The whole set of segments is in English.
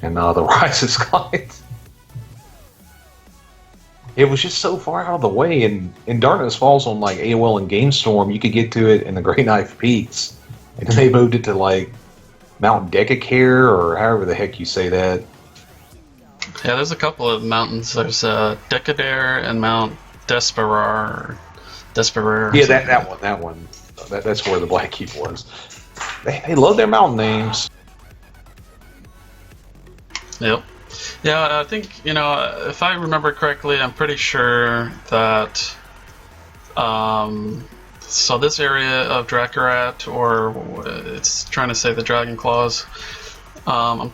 and The Rise of Skyknight. It was just so far out of the way, and in Darkness Falls on like AOL and GameStorm, you could get to it in the Great Knife Peaks, and then they moved it to like Mount Decacare or however the heck you say that. Yeah, there's a couple of mountains. There's Decadare and Mount Desperar. Desperar. Yeah, that one. That's where the Black Keep was. They love their mountain names. Yep. Yeah, I think, if I remember correctly, I'm pretty sure that, so this area of Dracarat, or it's trying to say the Dragon Claws, I'm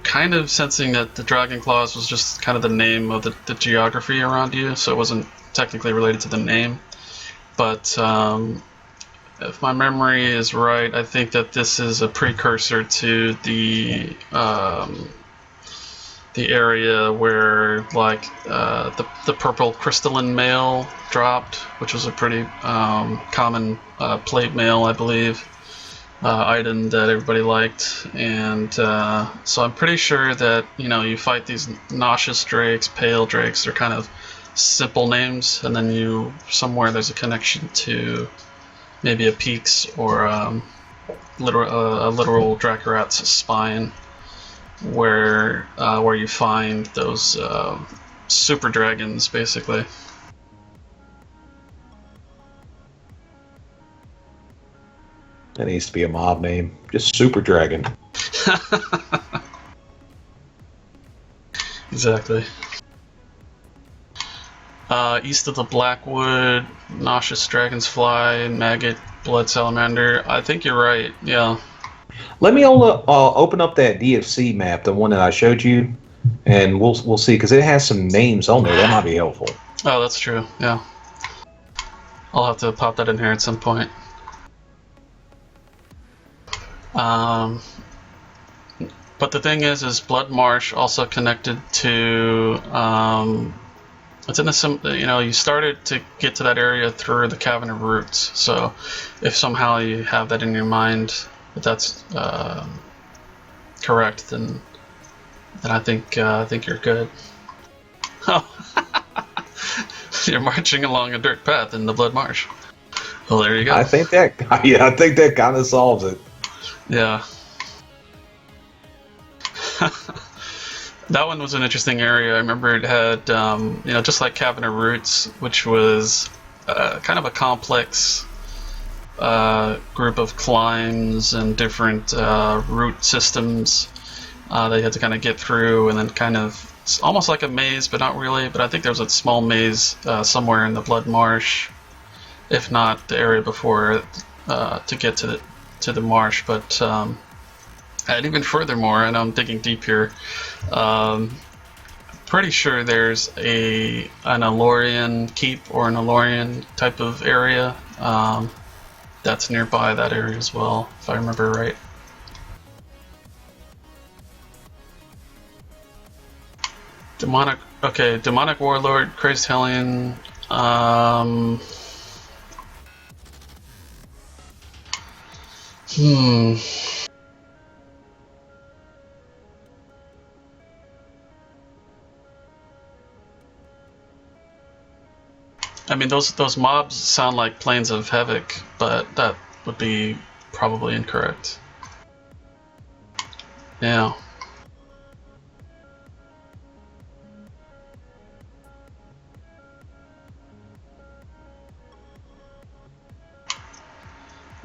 kind of sensing that the Dragon Claws was just kind of the name of the geography around you, so it wasn't technically related to the name. But if my memory is right, I think that this is a precursor to the area where like the purple crystalline mail dropped, which was a pretty common plate mail, I believe, item that everybody liked. And so I'm pretty sure that you fight these nauseous drakes, pale drakes. They're kind of simple names, and then somewhere there's a connection to maybe a peaks or a literal Dracarat's spine, where you find those super dragons, basically. That needs to be a mob name. Just Super Dragon. Exactly. East of the Blackwood, Nauseous Dragon's Fly, Maggot, Blood Salamander. I think you're right, yeah. Let me open up that DFC map, the one that I showed you, and we'll see, because it has some names on there. That might be helpful. Oh, that's true, yeah. I'll have to pop that in here at some point. But the thing is Blood Marsh also connected to, it's in the you started to get to that area through the Cavern of Roots. So if somehow you have that in your mind, if that's correct, then I think you're good. Oh, you're marching along a dirt path in the Blood Marsh. Well, there you go. I think that kind of solves it. Yeah. That one was an interesting area. I remember it had, just like Cavern of Roots, which was kind of a complex group of climbs and different route systems they had to kind of get through, and then kind of it's almost like a maze, but not really. But I think there was a small maze somewhere in the Blood Marsh, if not the area before to get to the marsh. But and even furthermore, and I'm digging deep here, pretty sure there's an Alorian keep or an Alorian type of area that's nearby that area as well, if I remember right. Demonic Warlord, Crazed Hellion. I mean, those mobs sound like Plains of Havoc, but that would be probably incorrect. Yeah.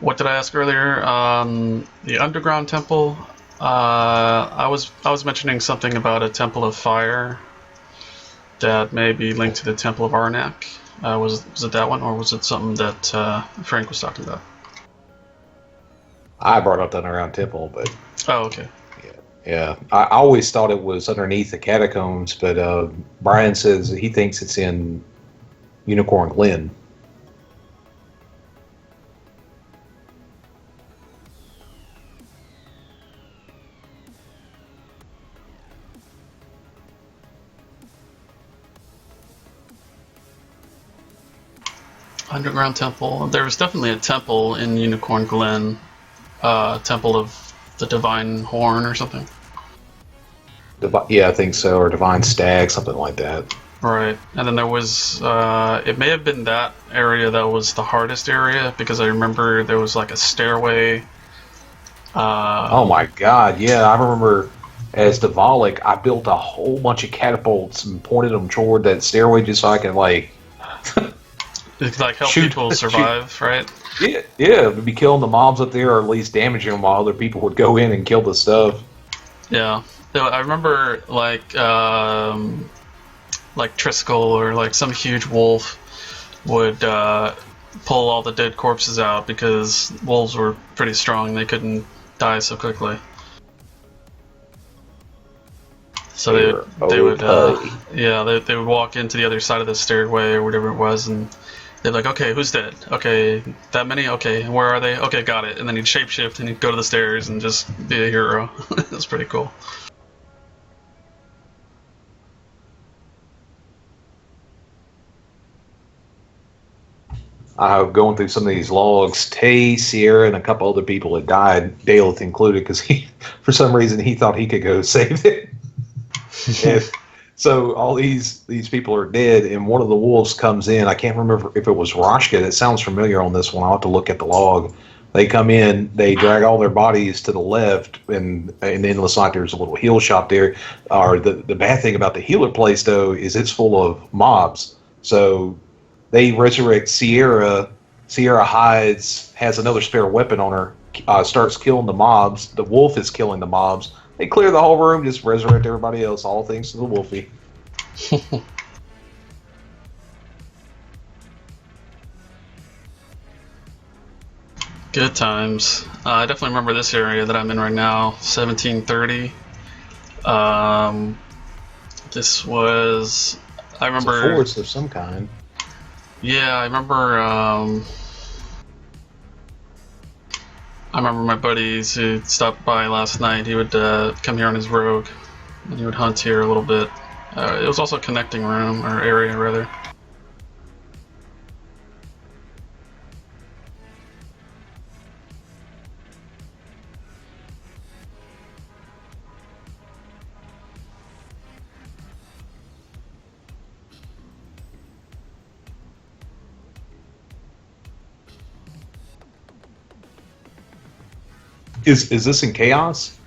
What did I ask earlier? The underground temple. I was mentioning something about a temple of fire that may be linked to the temple of Arnak. Was it that one, or was it something that Frank was talking about? I brought up the underground temple, but oh, okay. Yeah. I always thought it was underneath the catacombs, but Brian says he thinks it's in Unicorn Glen. Underground temple. There was definitely a temple in Unicorn Glen, temple of the Divine Horn or something. Yeah, I think so, or Divine Stag, something like that. Right. And then there was, it may have been that area that was the hardest area because I remember there was like a stairway. Oh my god, yeah, I remember as Dvalik, I built a whole bunch of catapults and pointed them toward that stairway just so I could, like, It like help shoot, people survive, right? yeah, to be killing the mobs up there or at least damaging them while other people would go in and kill the stuff. Yeah. So I remember like Triskel or like some huge wolf would pull all the dead corpses out because wolves were pretty strong. They couldn't die so quickly. So they would they would walk into the other side of the stairway or whatever it was, and they're like, okay, who's dead? Okay, that many? Okay, and where are they? Okay, got it. And then he'd shapeshift and he'd go to the stairs and just be a hero. That's pretty cool. Going through some of these logs, Tay, Sierra, and a couple other people had died, Daleth included, because he, for some reason, he thought he could go save it. And so all these people are dead, and one of the wolves comes in. I can't remember if it was Roshka. That sounds familiar on this one. I'll have to look at the log. They come in, they drag all their bodies to the left, and then it looks like there's a little heal shop there. Or the bad thing about the healer place, though, is it's full of mobs. So they resurrect Sierra. Sierra hides, has another spare weapon on her, starts killing the mobs. The wolf is killing the mobs. They clear the whole room, just resurrect everybody else, all thanks to the Wolfie. Good times. I definitely remember this area that I'm in right now, 1730. This was, I remember. It's a forest of some kind. Yeah, I remember. I remember my buddies who stopped by last night. He would come here on his rogue, and he would hunt here a little bit. It was also a connecting room, or area rather. Is this in Chaos?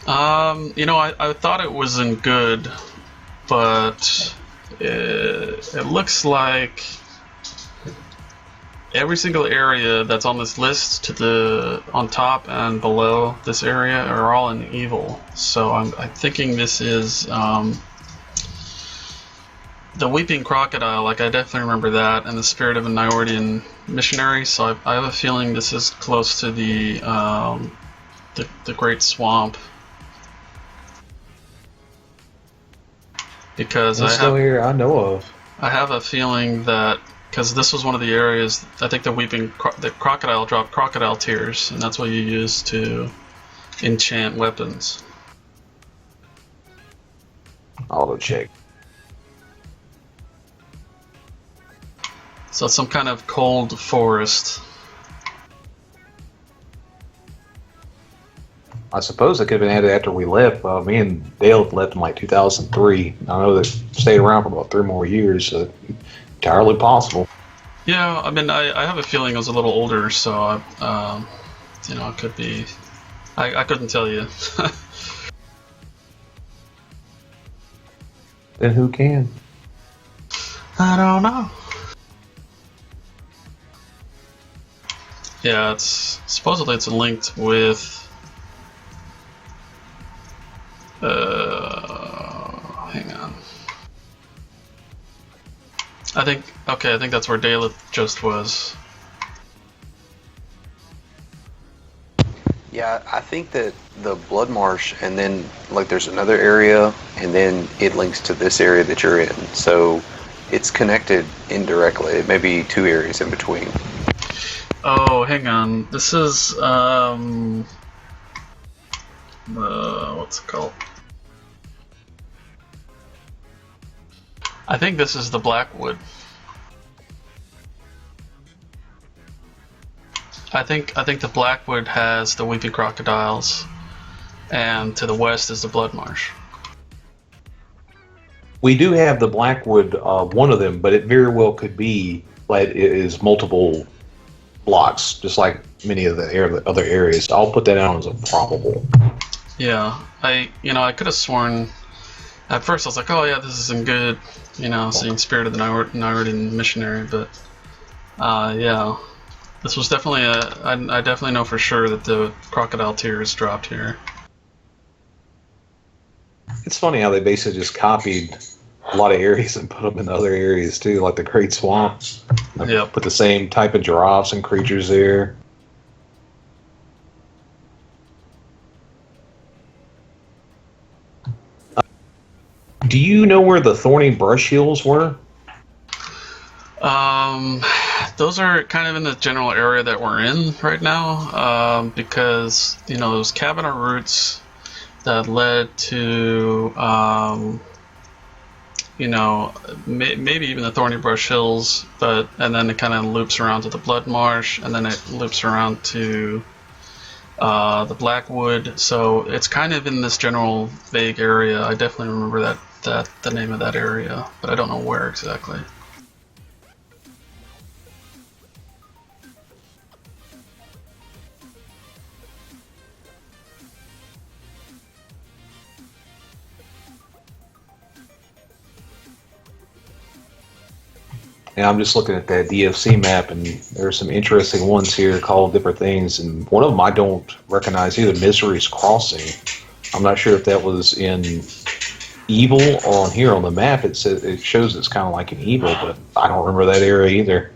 You know, I thought it was in good, but it looks like every single area that's on this list on top and below this area are all in evil. So I'm thinking this is the Weeping Crocodile. Like I definitely remember that, and the Spirit of a Nyordian Missionary. So I have a feeling this is close to the Great Swamp. Because It's still here I know of. I have a feeling that because this was one of the areas, I think the crocodile dropped crocodile tears, and that's what you use to enchant weapons. Auto check. So it's some kind of cold forest. I suppose it could have been added after we left. Me and Dale left in like 2003. I know they stayed around for about 3 more years, so entirely possible. Yeah, I mean, I have a feeling I was a little older, so you know, it could be. I couldn't tell you. Then who can? I don't know. Yeah, supposedly it's linked with. Hang on. I think that's where Daleth just was. Yeah, I think that the Blood Marsh, and then like there's another area, and then it links to this area that you're in. So it's connected indirectly. It may be 2 areas in between. Oh, hang on. This is what's it called? I think this is the Blackwood. I think the Blackwood has the Weeping Crocodiles, and to the west is the Blood Marsh. We do have the Blackwood, one of them, but it very well could be like it is multiple blocks, just like many of the other areas. I'll put that down as a probable. Yeah, I could have sworn at first I was like, oh yeah, this isn't good, seeing Spirit of the Nyrodian Missionary, but yeah, this was definitely I definitely know for sure that the Crocodile Tears dropped here. It's funny how they basically just copied a lot of areas and put them in other areas too, like the Great Swamp. Yep. Put the same type of giraffes and creatures there. Do you know where the Thorny Brush Hills were? Those are kind of in the general area that we're in right now, because those Cabinet routes that led to maybe even the Thorny Brush Hills, and then it kind of loops around to the Blood Marsh, and then it loops around to the Blackwood. So it's kind of in this general vague area. I definitely remember that the name of that area, but I don't know where exactly. And I'm just looking at that DFC map, and there are some interesting ones here called different things. And one of them I don't recognize either. Misery's Crossing. I'm not sure if that was in Evil or on here on the map. It says it shows it's kind of like an Evil, but I don't remember that area either.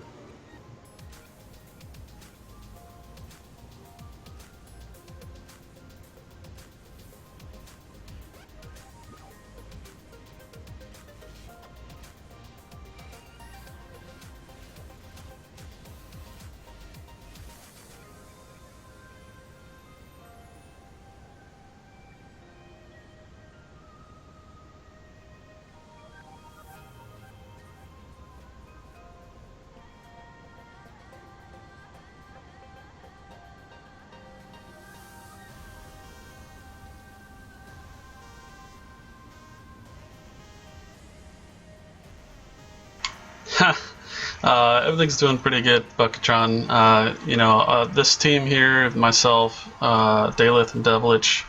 Everything's doing pretty good, Buckatron. This team here, myself, Daleth, and Devlich,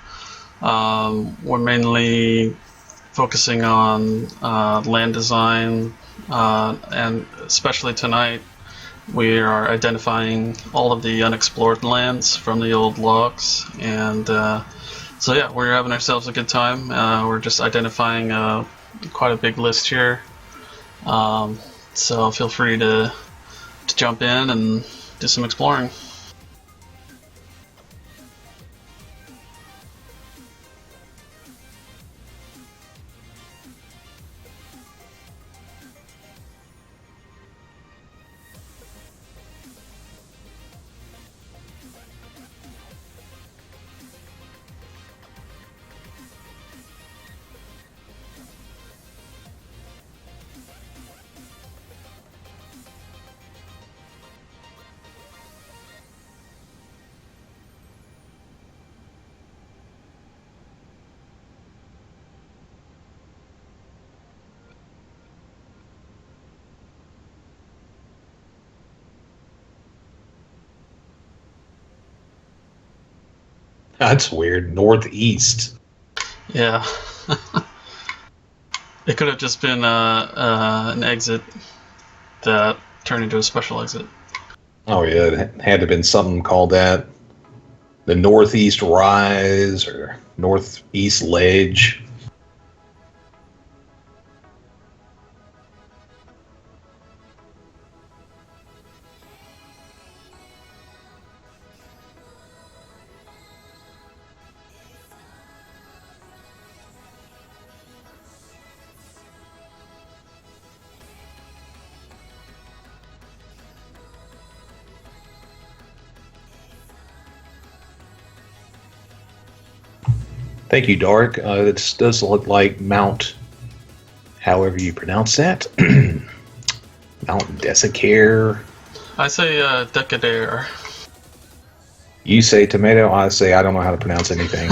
we're mainly focusing on land design, and especially tonight, we are identifying all of the unexplored lands from the old logs, and so yeah, we're having ourselves a good time. We're just identifying quite a big list here. So feel free to jump in and do some exploring. That's weird. Northeast. Yeah. It could have just been an exit that turned into a special exit. Oh yeah, it had to have been something called that. The Northeast Rise or Northeast Ledge. Thank you, Dark. This does look like Mount, however you pronounce that. Mount Desicare. I say Decadaire. You say tomato, I say I don't know how to pronounce anything.